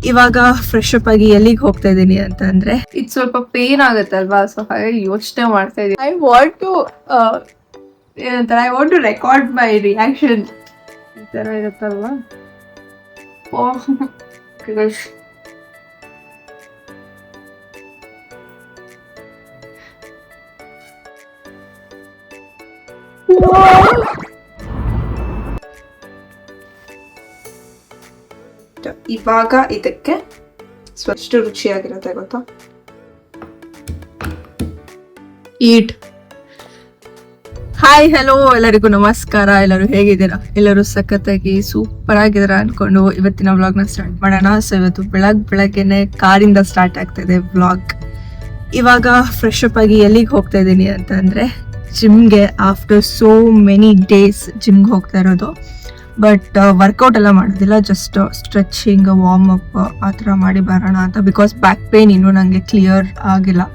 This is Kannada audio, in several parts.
ಇವಾಗ ಫ್ರೆಶ್ ಅಪ್ ಆಗಿ ಎಲ್ಲಿಗೆ ಹೋಗ್ತಾ ಇದ್ದೀನಿ ಅಂತ ಅಂದ್ರೆ ಇದು ಸ್ವಲ್ಪ ಪೇನ್ ಆಗುತ್ತೆ ಅಲ್ವಾ, ಸೊ ಹಾಗಾಗಿ ಯೋಚನೆ ಮಾಡ್ತಾ ಇದ್ದೀನಿ. ಐ ವಾಂಟ್ ಟು ಏನಂತಾರೆ, I want to record my reaction ಈ ತರ ಇರುತ್ತಲ್ವಾ. ಓಹ್ ಇವಾಗ ಇದಕ್ಕೆ ಸ್ವಚ್ಛ ರುಚಿಯಾಗಿರುತ್ತೆ ಗೊತ್ತಾ. ಈಟ್. ಹಾಯ್ ಹಲೋ ಎಲ್ಲರಿಗೂ ನಮಸ್ಕಾರ. ಎಲ್ಲರೂ ಹೇಗಿದ್ದೀರಾ? ಎಲ್ಲರೂ ಸಖತ್ತಾಗಿ ಸೂಪರ್ ಆಗಿದ್ದೀರಾ ಅನ್ಕೊಂಡು ಇವತ್ತಿನ ವ್ಲಾಗ್ನ ಸ್ಟಾರ್ಟ್ ಮಾಡೋಣ. ಸೊ ಇವತ್ತು ಬೆಳಗ್ಗೆನೆ ಕಾರಿಂದ ಸ್ಟಾರ್ಟ್ ಆಗ್ತಾಯಿದೆ ವ್ಲಾಗ್. ಇವಾಗ ಫ್ರೆಶ್ ಅಪ್ ಆಗಿ ಎಲ್ಲಿಗೆ ಹೋಗ್ತಾ ಇದ್ದೀನಿ ಅಂತಂದರೆ ಜಿಮ್ಗೆ. ಆಫ್ಟರ್ ಸೋ ಮೆನಿ ಡೇಸ್ ಜಿಮ್ಗೆ ಹೋಗ್ತಾ ಇರೋದು. ಬಟ್ ವರ್ಕೌಟ್ ಎಲ್ಲ ಮಾಡೋದಿಲ್ಲ, ಜಸ್ಟ್ ಸ್ಟ್ರೆಚಿಂಗ್, ವಾರ್ಮ್ ಅಪ್ ಆ ಥರ ಮಾಡಿ ಬರೋಣ ಅಂತ. ಬಿಕಾಸ್ ಬ್ಯಾಕ್ ಪೇನ್ ಇನ್ನೂ ನನಗೆ ಕ್ಲಿಯರ್ ಆಗಿಲ್ಲ.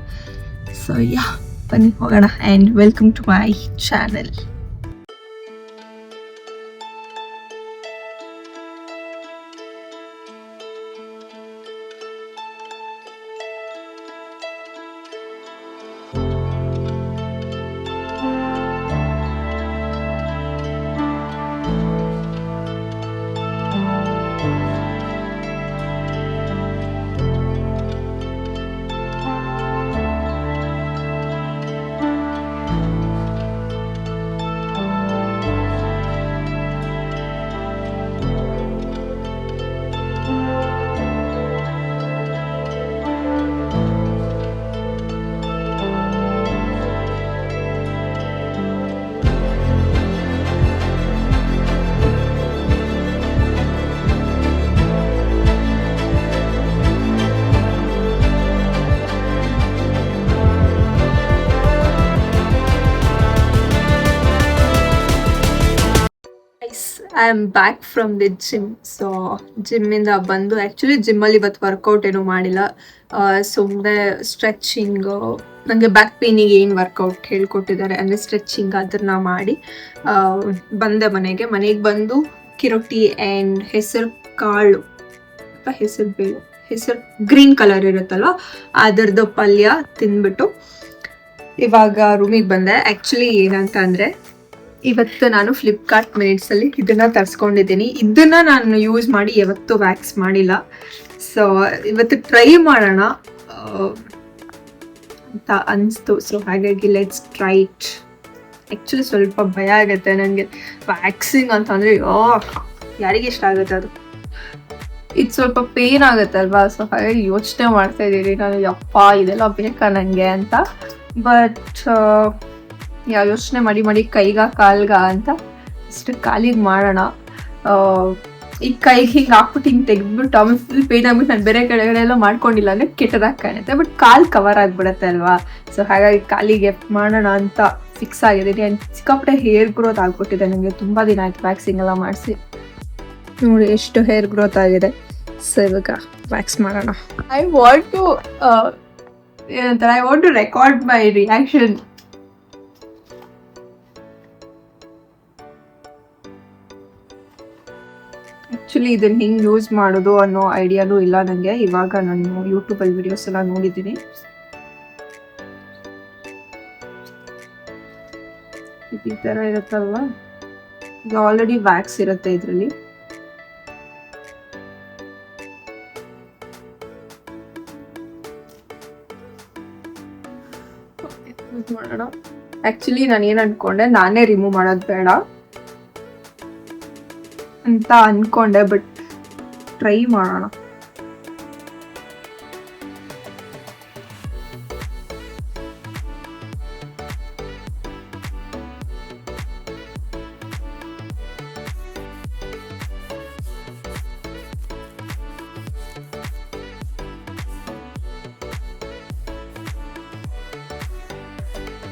ಸೊ ಯಾ, ಬನ್ನಿ ಹೋಗೋಣ. And welcome to my channel. I am back from the gym. So ಜಿಮ್ಮಿಂದ ಬಂದು ಆ್ಯಕ್ಚುಲಿ ಜಿಮ್ಮಲ್ಲಿ ಇವತ್ತು ವರ್ಕೌಟ್ ಏನೂ ಮಾಡಿಲ್ಲ. ಸುಮ್ಮನೆ ಸ್ಟ್ರೆಚಿಂಗು, ನನಗೆ ಬ್ಯಾಕ್ ಪೇನಿಗೆ ಏನು ವರ್ಕೌಟ್ ಹೇಳ್ಕೊಟ್ಟಿದ್ದಾರೆ ಅಂದರೆ ಸ್ಟ್ರೆಚಿಂಗ್ ಅದನ್ನು ಮಾಡಿ ಬಂದೆ ಮನೆಗೆ ಬಂದು ಕಿರೊಟ್ಟಿ ಆ್ಯಂಡ್ ಹೆಸರು ಕಾಳು ಅಥವಾ ಹೆಸರು ಬೇಳೆ, ಹೆಸರು ಗ್ರೀನ್ ಕಲರ್ ಇರುತ್ತಲ್ವ ಅದರದ್ದು ಪಲ್ಯ ತಿಂದ್ಬಿಟ್ಟು ಇವಾಗ ರೂಮಿಗೆ ಬಂದೆ. ಆ್ಯಕ್ಚುಲಿ ಏನಂತ ಅಂದರೆ ಇವತ್ತು ನಾನು ಫ್ಲಿಪ್ಕಾರ್ಟ್ ಮಿನಿಟ್ಸಲ್ಲಿ ಇದನ್ನು ತರಿಸ್ಕೊಂಡಿದ್ದೀನಿ. ಇದನ್ನು ನಾನು ಯೂಸ್ ಮಾಡಿ ಯಾವತ್ತೂ ವ್ಯಾಕ್ಸ್ ಮಾಡಿಲ್ಲ. ಸೊ ಇವತ್ತು ಟ್ರೈ ಮಾಡೋಣ ಅಂತ ಅನಿಸ್ತು. ಸೊ ಹಾಗಾಗಿ ಲೆಟ್ಸ್ ಟ್ರೈ ಇಟ್. ಆ್ಯಕ್ಚುಲಿ ಸ್ವಲ್ಪ ಭಯ ಆಗುತ್ತೆ ನನಗೆ ವ್ಯಾಕ್ಸಿಂಗ್ ಅಂತಂದರೆ. ಯಾರಿಗೆ ಇಷ್ಟ ಆಗುತ್ತೆ ಅದು. ಇದು ಸ್ವಲ್ಪ ಪೇನ್ ಆಗುತ್ತೆ ಅಲ್ವಾ, ಸೊ ಹಾಗಾಗಿ ಯೋಚನೆ ಮಾಡ್ತಾ ಇದ್ದೀನಿ ನಾನು, ಯಪ್ಪ ಇದೆಲ್ಲ ಬೇಕಾ ನನಗೆ ಅಂತ. ಬಟ್ ಯೋಚನೆ ಮಾಡಿ ಕೈಗ ಕಾಲ್ಗ ಅಂತ ಇಷ್ಟು ಕಾಲಿಗೆ ಮಾಡೋಣ. ಈ ಕೈಗೆ ಹಿಂಗೆ ಹಾಕ್ಬಿಟ್ಟು ಹಿಂಗೆ ತೆಗೆದ್ಬಿಟ್ಟು ಆಮೇಲೆ ಫುಲ್ ಪೇನ್ ಆಗ್ಬಿಟ್ಟು ನಾನು ಬೇರೆ ಕಡೆಗಡೆ ಎಲ್ಲ ಮಾಡ್ಕೊಂಡಿಲ್ಲ ಅಂದರೆ ಕೆಟ್ಟದಾಗಿ ಕಾಣುತ್ತೆ. ಬಟ್ ಕಾಲು ಕವರ್ ಆಗಿಬಿಡುತ್ತೆ ಅಲ್ವಾ. ಸೊ ಹಾಗಾಗಿ ಕಾಲಿಗೆ ಮಾಡೋಣ ಅಂತ ಫಿಕ್ಸ್ ಆಗಿದ್ದೀನಿ. ಆ್ಯಂಡ್ ಸಿಕ್ಕಾಪಟ್ಟೆ ಹೇರ್ ಗ್ರೋತ್ ಆಗಿಬಿಟ್ಟಿದೆ ನನಗೆ. ತುಂಬ ದಿನ ಆಯ್ತು ವ್ಯಾಕ್ಸಿಂಗ್ ಎಲ್ಲ ಮಾಡಿಸಿ. ನೋಡಿ ಎಷ್ಟು ಹೇರ್ ಗ್ರೋತ್ ಆಗಿದೆ. ಸೊ ಇವಾಗ ವ್ಯಾಕ್ಸ್ ಮಾಡೋಣ. ಐ ವಾಂಟ್ ಟು ಏನಂತಾರೆ, I want to record my reaction. Actually ಇದನ್ನು ಹಿಂಗೆ ಯೂಸ್ ಮಾಡೋದು ಅನ್ನೋ ಐಡಿಯಾನೂ ಇಲ್ಲ ನನಗೆ. ಇವಾಗ ನಾನು ಯೂಟ್ಯೂಬಲ್ಲಿ ವಿಡಿಯೋಸ್ ಎಲ್ಲ ನೋಡಿದ್ದೀನಿ. ಈ ಥರ ಇರುತ್ತಲ್ವ, ಇದು ಆಲ್ರೆಡಿ ವ್ಯಾಕ್ಸ್ ಇರುತ್ತೆ ಇದರಲ್ಲಿ. ಮಾಡೋಣ. ಆ್ಯಕ್ಚುಲಿ ನಾನು ಏನು ಅಂದ್ಕೊಂಡೆ, ನಾನೇ ರಿಮೂವ್ ಮಾಡೋದು ಬೇಡ ಅಂತ ಅನ್ಕೊಂಡೆ, ಬಟ್ ಟ್ರೈ ಮಾಡೋಣ.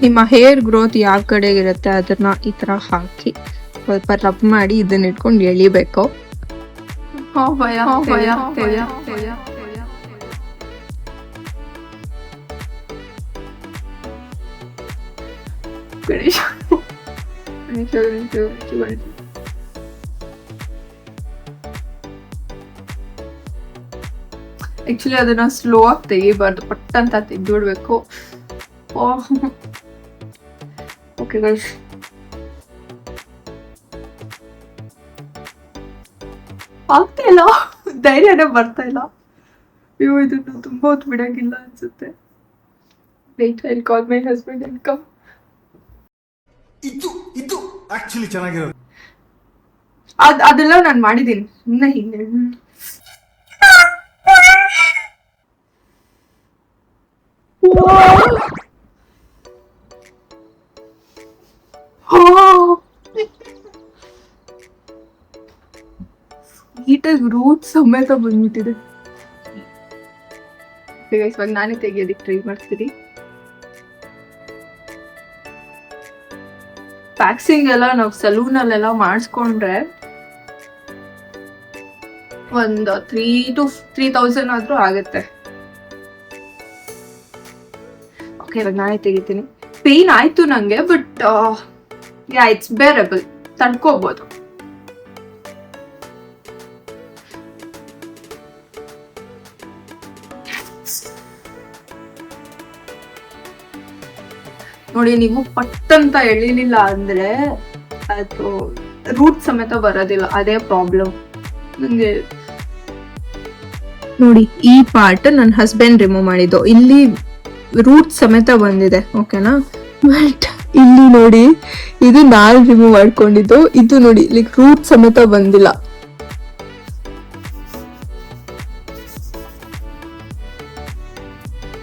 ನಿಮ್ಮ ಹೇರ್ ಗ್ರೋತ್ ಯಾವ ಕಡೆಗಿರುತ್ತೆ ಅದನ್ನ ಈ ಥರ ಹಾಕಿ ಸ್ವಲ್ಪ ರಬ್ ಮಾಡಿ ಇದನ್ನ ಇಟ್ಕೊಂಡು ಎಳಿಬೇಕು. ಆಕ್ಚುಲಿ ಅದನ್ನ ಸ್ಲೋ ಆಗಿ ತೆಗಿಬಾರ್ದು, ಪಟ್ ಅಂತ ತೆಗ್ದುಬಿಡ್ಬೇಕು. ಓಕೆ ಗೈಸ್, ಆಗ್ತಾ ಇಲ್ಲ, ಧೈರ್ಯನೇ ಬರ್ತಾ ಇಲ್ಲ. ಅಯ್ಯೋ ಇದನ್ನು ತುಂಬಾ ಹೊತ್ತು ಬಿಡಂಗಿಲ್ಲ ಅನ್ಸುತ್ತೆ. Wait, I will call my husband and come. ಇದು ಆಕ್ಚುಲಿ ಚೆನ್ನಾಗಿರೋದು. ಅದೆಲ್ಲ ನಾನು ಮಾಡಿದ್ದೀನಿ. ಸುಮ್ಮನೆ ಹಿಂಗೆ ನೀಟಾಗಿ ರೂಟ್ ಸಮೇತ ಬಂದ್ಬಿಟ್ಟಿದೆ. ಇವಾಗ ನಾನೇ ತೆಗಿಯೋದಕ್ಕೆ ಟ್ರೈ ಮಾಡ್ತೀನಿ. ವ್ಯಾಕ್ಸಿಂಗ್ ಎಲ್ಲ ನಾವು ಸಲೂನಲ್ಲೆಲ್ಲ ಮಾಡಿಸ್ಕೊಂಡ್ರೆ ಒಂದು 3,000 ಆದ್ರೂ ಆಗುತ್ತೆ. ಓಕೆ, ಇವಾಗ ನಾನೇ ತೆಗಿತೀನಿ. ಪೇನ್ ಆಯ್ತು ನಂಗೆ, ಬಟ್ ಯಾ ಇಟ್ಸ್ ಬೇರಬಲ್, ತಡ್ಕೋಬಹುದು. ನೋಡಿ, ನೀವು ಪಟ್ಟಂತ ಎಳಿಲಿಲ್ಲ ಅಂದ್ರೆ ಅದು ರೂಟ್ ಸಮೇತ ಬರೋದಿಲ್ಲ. ಅದೇ ಪ್ರಾಬ್ಲಮ್ ನಂಗೆ. ನೋಡಿ, ಈ ಪಾರ್ಟ್ ನನ್ನ ಹಸ್ಬೆಂಡ್ ರಿಮೂವ್ ಮಾಡಿದ್ದು. ಇಲ್ಲಿ ರೂಟ್ ಸಮೇತ ಬಂದಿದೆ, ಓಕೆನಾ? ಬಟ್ ಇಲ್ಲಿ ನೋಡಿ, ಇದು ನಾನು ರಿಮೂವ್ ಮಾಡ್ಕೊಂಡಿದ್ದು. ಇದು ನೋಡಿ, ಲೈಕ್ ರೂಟ್ ಸಮೇತ ಬಂದಿಲ್ಲ.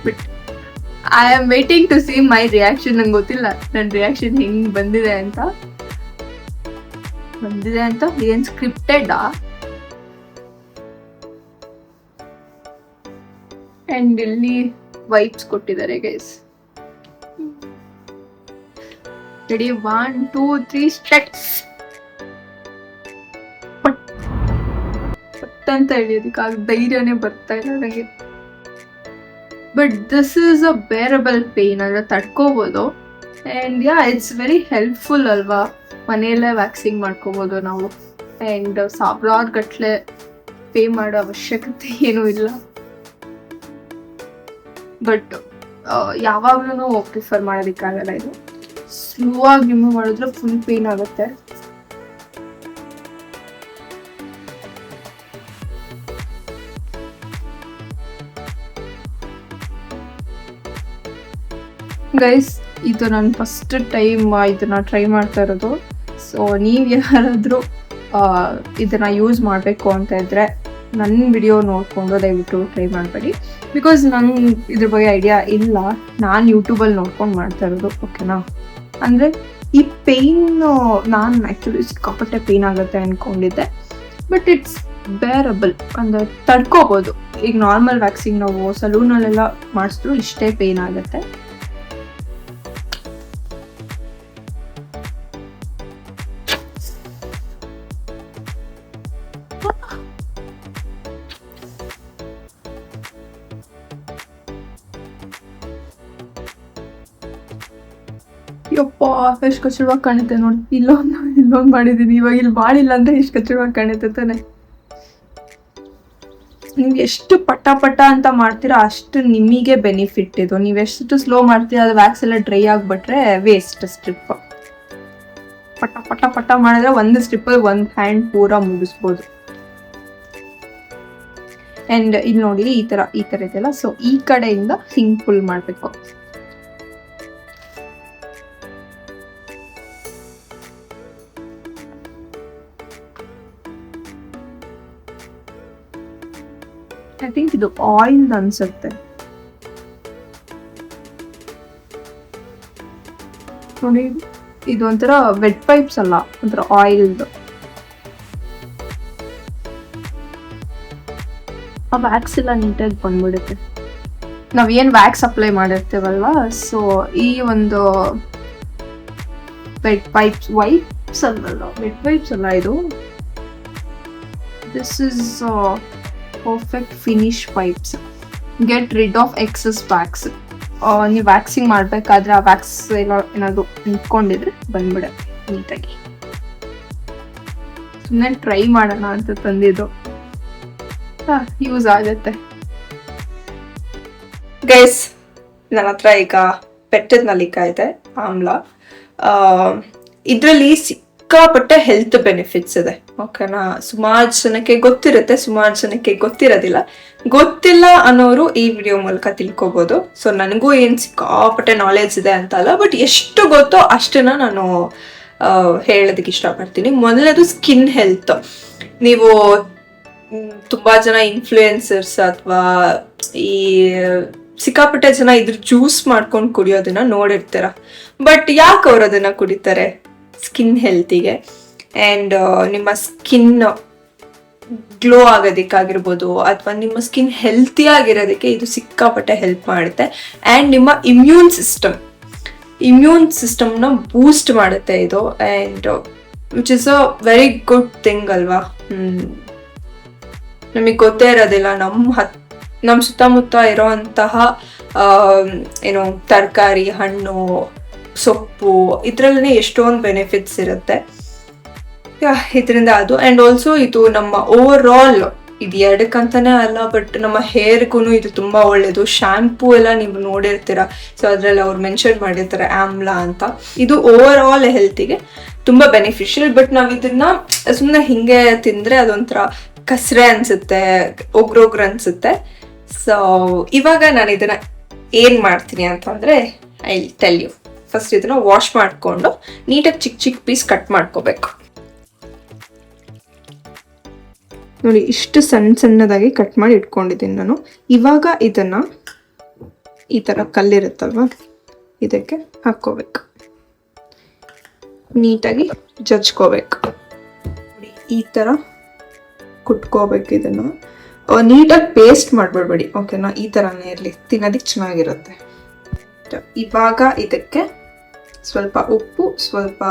But I am waiting to see my reaction. ನಂಗೆ ಗೊತ್ತಿಲ್ಲ ನನ್ನ ರಿಯಾಕ್ಷನ್ ಹೆಂಗ್ ಬಂದಿದೆ ಅಂತ. ಏನ್ ಸ್ಕ್ರಿಪ್ಟೆಡ್ ಅಂಡ್ ಇಲ್ಲಿ ವೈಪ್ಸ್ ಕೊಟ್ಟಿದ್ದಾರೆ ಗೈಸ್. Ready, 1 2 3 start. ಪಟ್ಟಂತ ಹೇಳಿಯೋದಕ್ಕಾಗ ಧೈರ್ಯನೇ ಬರ್ತಾ ಇಲ್ಲ ನನಗೆ. But this is a bearable pain, ಅಂದ್ರೆ ತಡ್ಕೋಬಹುದು. And yeah, it's very helpful ಅಲ್ವಾ? ಮನೆಯಲ್ಲೇ ವ್ಯಾಕ್ಸಿಂಗ್ ಮಾಡ್ಕೋಬಹುದು ನಾವು. ಅಂಡ್ ಸಾವಿರಾರು ಗಟ್ಲೆ ಪೇ ಮಾಡೋ ಅವಶ್ಯಕತೆ ಏನೂ ಇಲ್ಲ. ಬಟ್ ಯಾವಾಗ್ಲೂ ಪ್ರಿಫರ್ ಮಾಡೋದಕ್ಕಾಗಲ್ಲ. ಇದು ಸ್ಲೋ ಆಗಿ ರಿಮೂವ್ ಮಾಡಿದ್ರೆ ಫುಲ್ ಪೇನ್ ಆಗುತ್ತೆ. ಗೈಸ್, ಇದು ನಾನು ಫಸ್ಟ್ ಟೈಮ್ ಇದನ್ನ ಟ್ರೈ ಮಾಡ್ತಾ ಇರೋದು. ಸೊ ನೀವು ಯಾರಾದರೂ ಇದನ್ನ ಯೂಸ್ ಮಾಡಬೇಕು ಅಂತ ಇದ್ರೆ ನನ್ನ ವಿಡಿಯೋ ನೋಡಿಕೊಂಡು ದಯವಿಟ್ಟು ಟ್ರೈ ಮಾಡಬೇಡಿ. ಬಿಕಾಸ್ ನಂಗೆ ಇದ್ರ ಬಗ್ಗೆ ಐಡಿಯಾ ಇಲ್ಲ. ನಾನು ಯೂಟ್ಯೂಬಲ್ಲಿ ನೋಡ್ಕೊಂಡು ಮಾಡ್ತಾ ಇರೋದು, ಓಕೆನಾ? ಅಂದರೆ ಈ ಪೇನ್ ನಾನು ಆ್ಯಕ್ಚುಲಿ ಸಿಕ್ಕಾಪಟ್ಟೆ ಪೇನ್ ಆಗುತ್ತೆ ಅಂದ್ಕೊಂಡಿದ್ದೆ. ಬಟ್ ಇಟ್ಸ್ ಬೇರಬಲ್, ಅಂದರೆ ತಡ್ಕೋಬೋದು. ಈಗ ನಾರ್ಮಲ್ ವ್ಯಾಕ್ಸಿಂಗ್ ನಾವು ಸಲೂನಲ್ಲೆಲ್ಲ ಮಾಡಿಸಿದ್ರು ಇಷ್ಟೇ ಪೇನ್ ಆಗುತ್ತೆ. ಯಪ್ಪ, ಎಷ್ಟು ಕಚ್ಚಡವಾಗಿ ಕಾಣುತ್ತೆ ನೋಡಿ. ಇಲ್ಲೊಂದು ಮಾಡಿದ್ದೀನಿ. ಇವಾಗ ಇಲ್ಲಿ ಮಾಡಿಲ್ಲ ಅಂದ್ರೆ ಎಷ್ಟು ಕಚ್ಚಡವಾಗಿ ಕಾಣುತ್ತೆ ತಾನೆ. ನೀವು ಎಷ್ಟು ಪಟ ಅಂತ ಮಾಡ್ತೀರಾ ಅಷ್ಟು ನಿಮಗೆ ಬೆನಿಫಿಟ್ ಇದು. ನೀವು ಎಷ್ಟು ಸ್ಲೋ ಮಾಡ್ತೀರಾ, ಅದು ವ್ಯಾಕ್ಸ್ ಎಲ್ಲ ಡ್ರೈ ಆಗಿಬಿಟ್ರೆ ವೇಸ್ಟ್. ಸ್ಟ್ರಿಪ್ ಪಟ ಮಾಡಿದ್ರೆ ಒಂದು ಸ್ಟ್ರಿಪ್ಪಲ್ಲಿ ಒಂದು ಹ್ಯಾಂಡ್ ಪೂರ ಮುಗಿಸ್ಬೋದು. ಅಂಡ್ ಇಲ್ಲಿ ನೋಡಿ, ಈ ತರ ಇದೆಯಲ್ಲ. ಸೊ ಈ ಕಡೆಯಿಂದ ಹಿಂಗ್ ಫುಲ್ ಮಾಡಬೇಕು. ಐ ಥಿಂಕ್ ಇದು ಆಯಿಲ್ ಅನ್ಸುತ್ತೆ ನೋಡಿ. ಇದು ಒಂಥರ ವೆಟ್ ಪೈಪ್ಸ್ ಅಲ್ಲ, ಒಂಥರ ಆಯಿಲ್ದು. ಆ ವ್ಯಾಕ್ಸ್ ಎಲ್ಲ ನೀಟಾಗಿ ಬಂದ್ಬಿಡುತ್ತೆ. ನಾವೇನು ವ್ಯಾಕ್ಸ್ ಅಪ್ಲೈ ಮಾಡಿರ್ತೇವಲ್ವಾ, ಸೊ ಈ ಒಂದು ವೆಟ್ ಪೈಪ್ಸ್, ವೈಪ್ಸ್ ಅಲ್ಲ ಇದು. This is perfect finish pipes. Get rid of excess wax. ನೀವು ವ್ಯಾಕ್ಸಿಂಗ್ ಮಾಡಬೇಕಾದ್ರೆ ಆ ವ್ಯಾಕ್ಸ್ ಏನಾದರೂ ನಿಂತ್ಕೊಂಡಿದ್ರೆ ಬಂದ್ಬಿಡುತ್ತೆ ನೀಟಾಗಿ. ಸುಮ್ಮನೆ ಟ್ರೈ ಮಾಡೋಣ ಅಂತ ತಂದಿದ್ದು, ಯೂಸ್ ಆಗುತ್ತೆ. ಗೈಸ್, ನನ್ನ ಹತ್ರ ಈಗ ಬೆಟ್ಟದ ನಲ್ಲಿಕಾಯಿ ಇದೆ, ಆಮ್ಲ. ಇದರಲ್ಲಿ ಸಿಕ್ಕಾಪಟ್ಟೆ ಹೆಲ್ತ್ ಬೆನಿಫಿಟ್ಸ್ ಇದೆ, ಓಕೆನಾ. ಸುಮಾರು ಜನಕ್ಕೆ ಗೊತ್ತಿರುತ್ತೆ, ಸುಮಾರು ಜನಕ್ಕೆ ಗೊತ್ತಿರೋದಿಲ್ಲ. ಗೊತ್ತಿಲ್ಲ ಅನ್ನೋರು ಈ ವಿಡಿಯೋ ಮೂಲಕ ತಿಳ್ಕೊಬೋದು. ಸೊ ನನಗೂ ಏನು ಸಿಕ್ಕಾಪಟ್ಟೆ ನಾಲೆಜ್ ಇದೆ ಅಂತ ಅಲ್ಲ, ಬಟ್ ಎಷ್ಟು ಗೊತ್ತೋ ಅಷ್ಟನ್ನ ನಾನು ಹೇಳೋದಕ್ಕೆ ಇಷ್ಟಪಡ್ತೀನಿ. ಮೊದಲನೇದು ಸ್ಕಿನ್ ಹೆಲ್ತ್. ನೀವು ತುಂಬಾ ಜನ ಇನ್ಫ್ಲೂಯೆನ್ಸರ್ಸ್ ಅಥವಾ ಈ ಸಿಕ್ಕಾಪಟ್ಟೆ ಜನ ಇದ್ರ ಜ್ಯೂಸ್ ಮಾಡ್ಕೊಂಡು ಕುಡಿಯೋದನ್ನ ನೋಡಿರ್ತೀರ. ಬಟ್ ಯಾಕೆ ಅವ್ರು ಅದನ್ನ ಕುಡಿತಾರೆ? ಸ್ಕಿನ್ ಹೆಲ್ತಿಗೆ ಆ್ಯಂಡ್ ನಿಮ್ಮ ಸ್ಕಿನ್ ಗ್ಲೋ ಆಗೋದಕ್ಕಾಗಿರ್ಬೋದು ಅಥವಾ ನಿಮ್ಮ ಸ್ಕಿನ್ ಹೆಲ್ತಿ ಆಗಿರೋದಕ್ಕೆ ಇದು ಸಿಕ್ಕಾಪಟ್ಟೆ ಹೆಲ್ಪ್ ಮಾಡುತ್ತೆ. ಆ್ಯಂಡ್ ನಿಮ್ಮ ಇಮ್ಯೂನ್ ಸಿಸ್ಟಮ್ನ ಬೂಸ್ಟ್ ಮಾಡುತ್ತೆ ಇದು. And which is a very good thing ಅಲ್ವಾ. ನಮಗೆ ಗೊತ್ತೇ ಇರೋದಿಲ್ಲ ನಮ್ಮ ಸುತ್ತಮುತ್ತ ಇರೋಂತಹ ಏನು ತರಕಾರಿ, ಹಣ್ಣು, ಸೊಪ್ಪು ಇದ್ರಲ್ಲೇ ಎಷ್ಟೊಂದು ಬೆನಿಫಿಟ್ಸ್ ಇರುತ್ತೆ ಇದರಿಂದ ಅದು. ಆ್ಯಂಡ್ ಆಲ್ಸೋ ಇದು ನಮ್ಮ ಓವರ್ ಆಲ್, ಇದು ಎರಡಕ್ಕಂತಾನೆ ಅಲ್ಲ, ಬಟ್ ನಮ್ಮ ಹೇರ್ಗೂ ಇದು ತುಂಬಾ ಒಳ್ಳೇದು. ಶ್ಯಾಂಪೂ ಎಲ್ಲ ನೀವು ನೋಡಿರ್ತೀರ, ಸೊ ಅದ್ರಲ್ಲಿ ಅವ್ರು ಮೆನ್ಷನ್ ಮಾಡಿರ್ತಾರೆ ಆಮ್ಲ ಅಂತ. ಇದು ಓವರ್ ಆಲ್ ಹೆಲ್ತಿಗೆ ತುಂಬಾ ಬೆನಿಫಿಷಿಯಲ್. ಬಟ್ ನಾವ್ ಇದನ್ನ ಸುಮ್ಮನೆ ಹಿಂಗೆ ತಿಂದ್ರೆ ಅದೊಂಥರ ಕಸ್ರೆ ಅನ್ಸುತ್ತೆ, ಒಗ್ರೊಗ್ರ ಅನ್ಸುತ್ತೆ. ಸೊ ಇವಾಗ ನಾನು ಇದನ್ನ ಏನ್ ಮಾಡ್ತೀನಿ ಅಂತಂದ್ರೆ ಐ ಟೆಲ್ ಯು. ಫಸ್ಟ್ ಇದನ್ನ ವಾಶ್ ಮಾಡ್ಕೊಂಡು ನೀಟಾಗಿ ಚಿಕ್ಕ ಚಿಕ್ಕ ಪೀಸ್ ಕಟ್ ಮಾಡ್ಕೋಬೇಕು. ನೋಡಿ, ಇಷ್ಟು ಸಣ್ಣದಾಗಿ ಕಟ್ ಮಾಡಿ ಇಟ್ಕೊಂಡಿದ್ದೀನಿ ನಾನು. ಇವಾಗ ಇದನ್ನ ಈ ತರ ಕಲ್ಲಿರುತ್ತಲ್ವ, ಇದಕ್ಕೆ ಹಾಕೋಬೇಕು, ನೀಟಾಗಿ ಜಜ್ಕೋಬೇಕು. ಈ ತರ ಕುಟ್ಕೋಬೇಕು. ಇದನ್ನ ನೀಟಾಗಿ ಪೇಸ್ಟ್ ಮಾಡ್ಬಿಡ್ಬೇಡಿ, ಓಕೆನಾ. ಈ ತರನೇ ಇರಲಿ, ತಿನ್ನೋದಕ್ಕೆ ಚೆನ್ನಾಗಿರುತ್ತೆ. ಇವಾಗ ಇದಕ್ಕೆ ಸ್ವಲ್ಪ ಉಪ್ಪು, ಸ್ವಲ್ಪ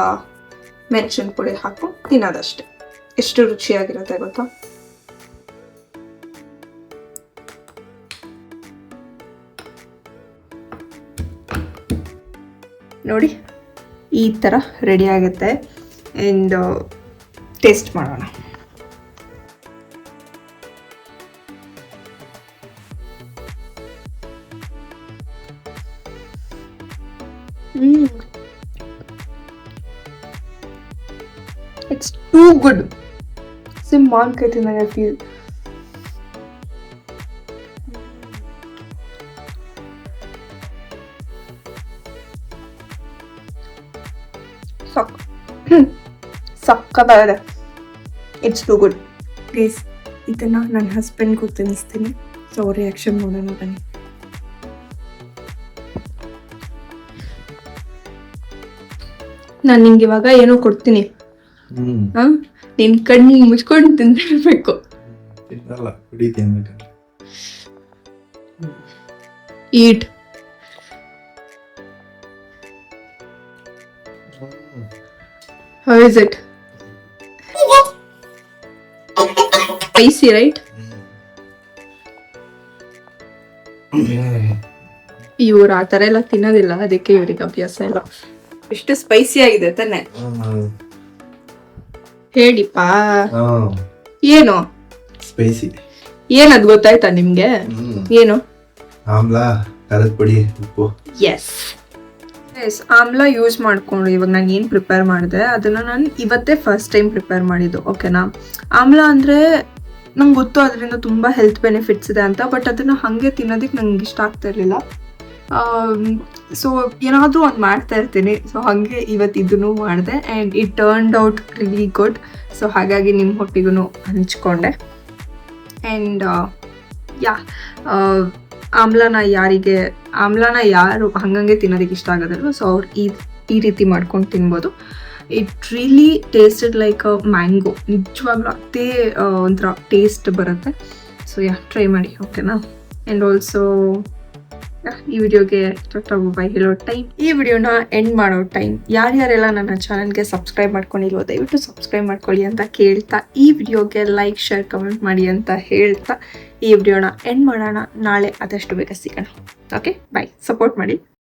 ಮೆಣಸಿನ ಪುಡಿ ಹಾಕೊಂಡು ತಿನ್ನೋದಷ್ಟೆ. ಎಷ್ಟು ರುಚಿಯಾಗಿರುತ್ತೆ ಗೊತ್ತಾ. ನೋಡಿ, ಈ ಥರ ರೆಡಿ ಆಗುತ್ತೆ. ಆ್ಯಂಡ್ ಟೇಸ್ಟ್ ಮಾಡೋಣ. It's too good. Sim market in I feel. ಸಕ್ಕತ್ತಾಗಿದೆ. It's too good. ಪ್ಲೀಸ್ ಇದನ್ನ ನನ್ನ ಹಸ್ಬೆಂಡ್ಗೂ ತಿನ್ನಿಸ್ತೀನಿ. ಸೊ ಅವ್ರ ರಿಯಾಕ್ಷನ್ ನೋಡೋಣ ಬನ್ನಿ. ನಾನು ನಿಂಗೆ ಇವಾಗ ಏನೋ ಕೊಡ್ತೀನಿ, ನಿನ್ ಕಣ್ಣು ಮುಚ್ಕೊಂಡು ತಿಂದಿರ್ಬೇಕು. ಈಟ್. How is it? Spicy, right? ಇವ್ರು ಆ ಥರ ಎಲ್ಲ ತಿನ್ನೋದಿಲ್ಲ, ಅದಕ್ಕೆ ಇವ್ರಿಗೆ ಅಭ್ಯಾಸ ಇಲ್ಲ. ಎಷ್ಟು ಸ್ಪೈಸಿ ಆಗಿದೆ ತಾನೆ? ಹೇಳಿಪ್ಪ. ಏನು ಸ್ಪೈಸಿ? ಏನದು ಗೊತ್ತಾಯ್ತಾ ನಿಮ್ಗೆ? ಏನು? ಆಮ್ಲ, ಖಾರದ ಪುಡಿ, ಉಪ್ಪು. ಎಸ್, ಆಮ್ಲ ಯೂಸ್ ಮಾಡ್ಕೊಂಡು ಇವಾಗ ನಾನು ಏನು ಪ್ರಿಪೇರ್ ಮಾಡಿದೆ ಅದನ್ನ ನಾನು ಇವತ್ತೇ ಫಸ್ಟ್ ಟೈಮ್ ಪ್ರಿಪೇರ್ ಮಾಡಿದ್ದು, ಓಕೆನಾ. ಆಮ್ಲ ಅಂದರೆ ನಂಗೆ ಗೊತ್ತು ಅದರಿಂದ ತುಂಬ ಹೆಲ್ತ್ ಬೆನಿಫಿಟ್ಸ್ ಇದೆ ಅಂತ, ಬಟ್ ಅದನ್ನು ಹಾಗೆ ತಿನ್ನೋದಕ್ಕೆ ನಂಗೆ ಇಷ್ಟ ಆಗ್ತಾ ಇರಲಿಲ್ಲ. ಸೊ ಏನಾದರೂ ಒಂದು ಮಾಡ್ತಾ ಇರ್ತೀನಿ. ಸೊ ಹಾಗೆ ಇವತ್ತು ಇದನ್ನು ಮಾಡಿದೆ and it turned out really good. So ಹಾಗಾಗಿ ನಿಮ್ಮ ಹೊಟ್ಟಿಗೂ ಹಂಚ್ಕೊಂಡೆ. ಆ್ಯಂಡ್ ಆಮ್ಲನ ಯಾರು ಹಂಗಂಗೆ ತಿನ್ನೋದಕ್ಕೆ ಇಷ್ಟ ಆಗೋದಲ್ವ, ಸೊ ಅವ್ರು ಈ ರೀತಿ ಮಾಡ್ಕೊಂಡು ತಿನ್ಬೋದು. It really tasted like a mango. ನಿಜವಾಗ್ಲೂ ಅದೇ ಒಂಥರ ಟೇಸ್ಟ್ ಬರುತ್ತೆ. ಸೊ ಟ್ರೈ ಮಾಡಿ, ಓಕೆನಾ. ಆ್ಯಂಡ್ ಆಲ್ಸೋ ಈ ವಿಡಿಯೋಗೆ ಬೈ ಹೇಳೋ ಟೈಮ್, ಈ ವಿಡಿಯೋನ ಎಂಡ್ ಮಾಡೋ ಟೈಮ್. ಯಾರ್ಯಾರೆಲ್ಲ ನನ್ನ ಚಾನಲ್ಗೆ ಸಬ್ಸ್ಕ್ರೈಬ್ ಮಾಡ್ಕೊಂಡಿಲ್ವೋ ದಯವಿಟ್ಟು ಸಬ್ಸ್ಕ್ರೈಬ್ ಮಾಡ್ಕೊಳ್ಳಿ ಅಂತ ಕೇಳ್ತಾ, ಈ ವಿಡಿಯೋಗೆ ಲೈಕ್, ಶೇರ್, ಕಮೆಂಟ್ ಮಾಡಿ ಅಂತ ಹೇಳ್ತಾ ಈ ವಿಡಿಯೋನ ಎಂಡ್ ಮಾಡೋಣ. ನಾಳೆ ಆದಷ್ಟು ಬೇಗ ಸಿಗೋಣ. ಓಕೆ, ಬಾಯ್. ಸಪೋರ್ಟ್ ಮಾಡಿ.